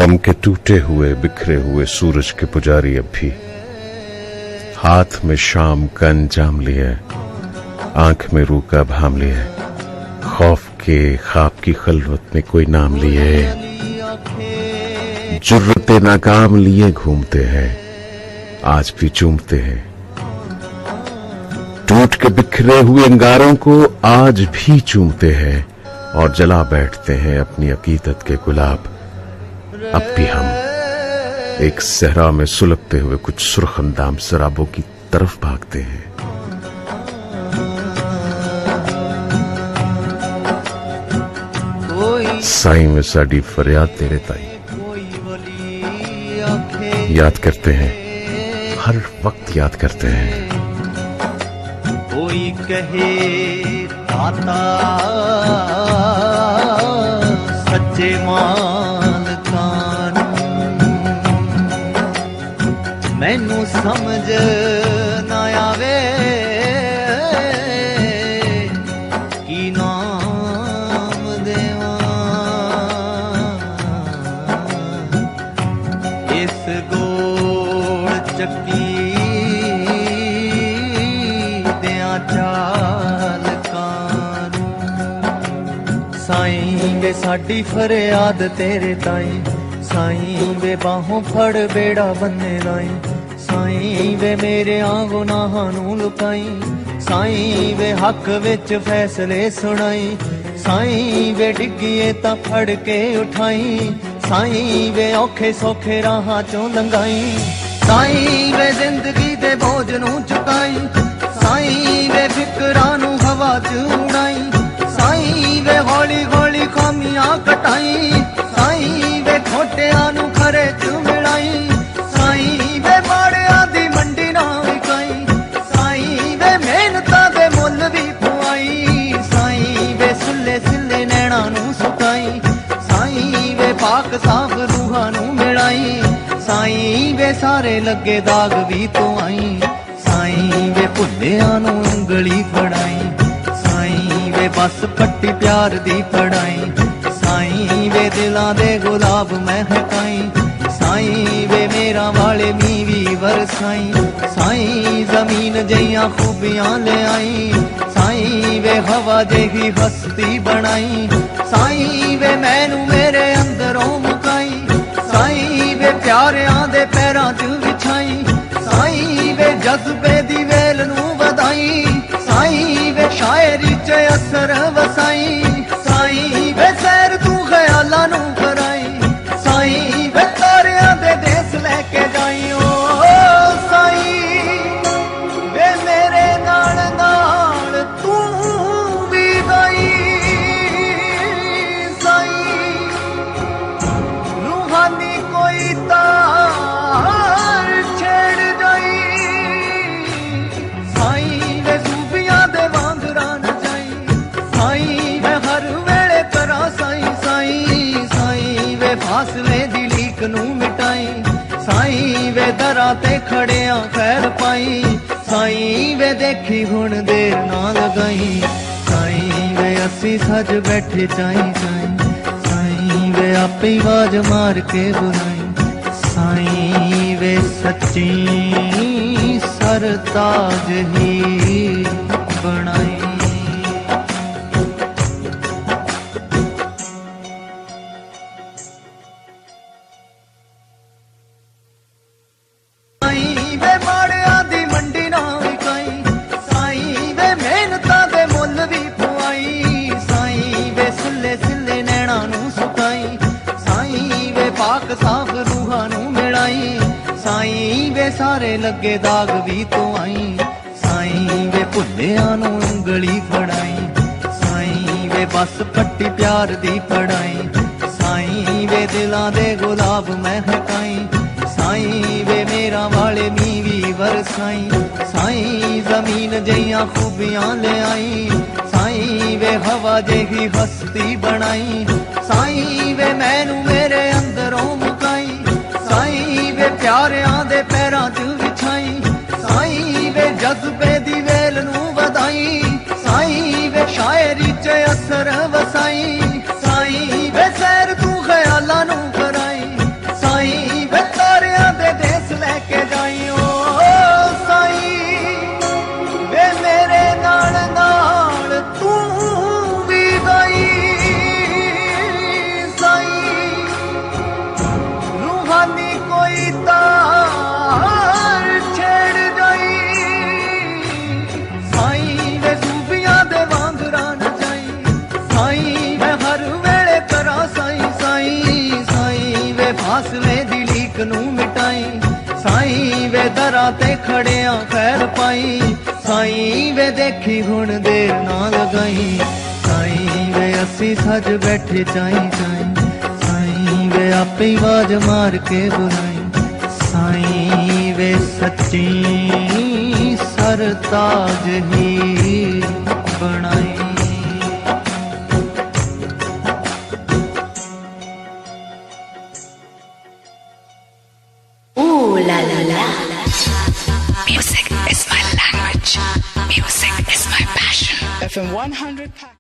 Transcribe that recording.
गम के टूटे हुए बिखरे हुए सूरज के पुजारी अब भी हाथ में शाम का अंजाम लिए, आंख में रूह का भाम लिए, खौफ के ख्वाब की खलवत में कोई नाम लिए, जुर्रते नाकाम लिए घूमते हैं, आज भी चूमते हैं। टूट के बिखरे हुए अंगारों को आज भी चूमते हैं और जला बैठते हैं अपनी अकीदत के गुलाब। अब भी हम एक सहरा में सुलगते हुए कुछ सुर्ख अंदाम शराबों की तरफ भागते हैं। साईं में साड़ी फरियाद तेरे ताई याद करते हैं, हर वक्त याद करते हैं। कोई कहे दाता सच्चे माल कान, मैनू समझ ना आवे की नाम देवा। इस गोल चक्की साईं वे साडी फरियाद तेरे ताई, साईं वे बाहों फड़ बेड़ा बन्ने लाई, साईं वे मेरे गुनाहां नू लुकाई, साईं वे हक विच फैसले सुनाई, साईं वे डिग्गिए तां फड़ के उठाई, साईं वे औखे सौखे राहां चों लंघाई, साईं वे जिंदगी दे बोझ नू चुकाई, साईं वे फिकरां नू हवा च उड़ाई, साईं वे हौली हौली खामियां कटाई, साईं वे खोटियां नू खरे च मिलाई, साईं वे माड़ियां दी मंडी ना विकाई, साईं वे मेहनतां दे मुੱਲ भी पवाई, साईं वे सुल्ले सिल्ले नैणा नू सुकाई, साईं वे पाक साफ रूहां नू मिलाई, साईं वे सारे लगे दाग भी तो आई, साईं वे भुल्लियां नू उंगली फड़ाई, वे बस पट्टी प्यार दी पढ़ाई, साईं वे दिलां दे गुलाब महकाई, साईं वे मेरा वाले मीवी वरसाई, साईं जमीन जइयां खूबियां ले आई, साईं वे हवा जेही हस्ती बनाई, साईं वे मैनू मेरे अंदरों मुकाई, साईं वे प्यारियां दे पैरां च विछाई, साईं वे जज्बे दी वेल नू वधाई, साईं वे शायरी च असर वसाई, साईं वे सैर तू ख्यालां नू कराई, साईं वे तारियां दे देस लैके जाई। ओ साईं वे मेरे नाल नाल तू भी गई, साईं रूहानी कोई तार छेड़ जाई, साईं वे सूफियां दे वांगरा न जाई, साईं वे हर वेले करा साईं साईं, साईं वे फासले दी लीक नू मिटाई, साईं वे दरां ते खड़ियां खैर पाई, साईं वे देखी हुण देर ना लगाई, साईं वे असी सज बैठे चाई साईं, साईं वे आपे ही आवाज मार के बुलाई, साईं वे सच्ची सरताज ही बनाई। साईं वे माड़ियां दी मंडी ना विकाई, साईं वे मेहनतां दे मुੱਲ भी पवाई, साईं वे सुल्ले सिल्ले नैणा नू सुकाई, साईं वे पाक साफ रूहां नू मिलाई, साईं वे सारे लगे दाग भी तो आई, साईं वे भुल्लियां नू उंगली फड़ाई, साईं वे बस पट्टी प्यार दी पढ़ाई, साईं वे दिलां दे गुलाब महकाई, साईं वे मेरा वाले मीवी वरसाई, साईं जमीन जइयां खूबियां ले आई, साईं वे हवा जेही हस्ती बनाई, साईं वे मैनू मेरे अंदरों मुकाई, साईं वे प्यारियां दे पैरां च विछाई, साईं वे जज्बे दी वेल नू वधाई, साईं वे शायरी च असर वसाई, साईं वे सैर तू ख्यालां नू कराई, कोई तार छेड़ जाई साईं वे सूफियां दे वांगरा न जाई साईं वे हर वेले करा साईं साईं साईं वे फासले दी लीक नू मिटाई साईं वे दरा ते खड़िया खैर पाई साईं वे देखी हुण देर ना लगाई साईं वे असी सज बैठे चाई चाई साईं वे आपे ही आवाज मार के बुलाई साईं वे सच्ची सरताज ही बनाई Ooh la la la. Music is my language. Music is my passion. FM 100.